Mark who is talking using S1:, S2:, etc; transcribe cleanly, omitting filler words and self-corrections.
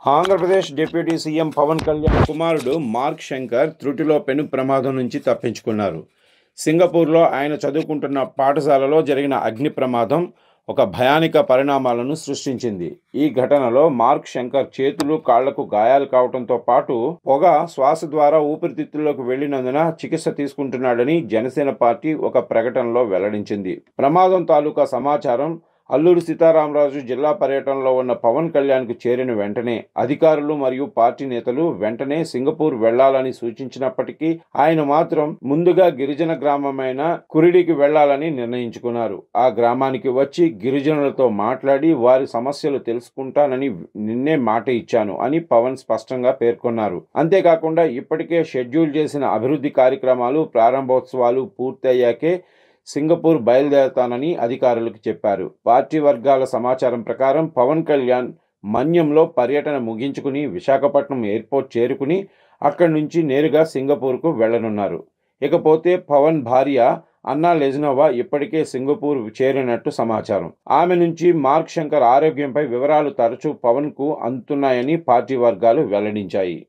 S1: Andhra Pradesh deputy CM Pawan Kalyan కుమారుడు mark Shankar త్రుటిలో పెను ప్రమాదం నుంచి తప్పించుకున్నారు. సింగపూర్లో ఆయన చదువుకుంటున్న పాఠశాలలో జరిగిన అగ్ని ప్రమాదం ఒక భయానక పరిణామాలను సృష్టించింది. ఈ ఘటనలో మార్క్ శంకర్ చేతులు, కాళ్లకు గాయాలు కావడంతో పాటు పొగ శ్వాస ద్వారా ఊపిరితిత్తుల్లోకి వెళ్లినందున చికిత్స తీసుకుంటున్నాడని జనసేన పార్టీ ఒక ప్రకటనలో వెల్లడించింది. ప్రమాదం తాలూకా సమాచారం అల్లూరి సీతారామరాజు జిల్లా పర్యటనలో ఉన్న పవన్ కళ్యాణ్కు చేరిన వెంటనే అధికారులు మరియు పార్టీ నేతలు వెంటనే సింగపూర్ వెళ్లాలని సూచించినప్పటికీ ఆయన మాత్రం ముందుగా గిరిజన గ్రామమైన కురిడికి వెళ్లాలని నిర్ణయించుకున్నారు. ఆ గ్రామానికి వచ్చి గిరిజనులతో మాట్లాడి వారి సమస్యలు తెలుసుకుంటానని నిన్నే మాట ఇచ్చాను అని పవన్ స్పష్టంగా పేర్కొన్నారు. అంతేకాకుండా ఇప్పటికే షెడ్యూల్ చేసిన అభివృద్ధి కార్యక్రమాలు, ప్రారంభోత్సవాలు పూర్తయ్యాకే సింగపూర్ బయలుదేరతానని అధికారులకు చెప్పారు. పార్టీ వర్గాల సమాచారం ప్రకారం పవన్ కళ్యాణ్ మన్యంలో పర్యటన ముగించుకుని విశాఖపట్నం ఎయిర్పోర్ట్ చేరుకుని అక్కడి నుంచి నేరుగా సింగపూర్కు వెళ్లనున్నారు. ఇకపోతే పవన్ భార్య అన్నా లెజ్నోవా ఇప్పటికే సింగపూర్ చేరినట్టు సమాచారం. ఆమె నుంచి మార్క్ శంకర్ ఆరోగ్యంపై వివరాలు తరచూ పవన్కు అందుతున్నాయని పార్టీ వర్గాలు వెల్లడించాయి.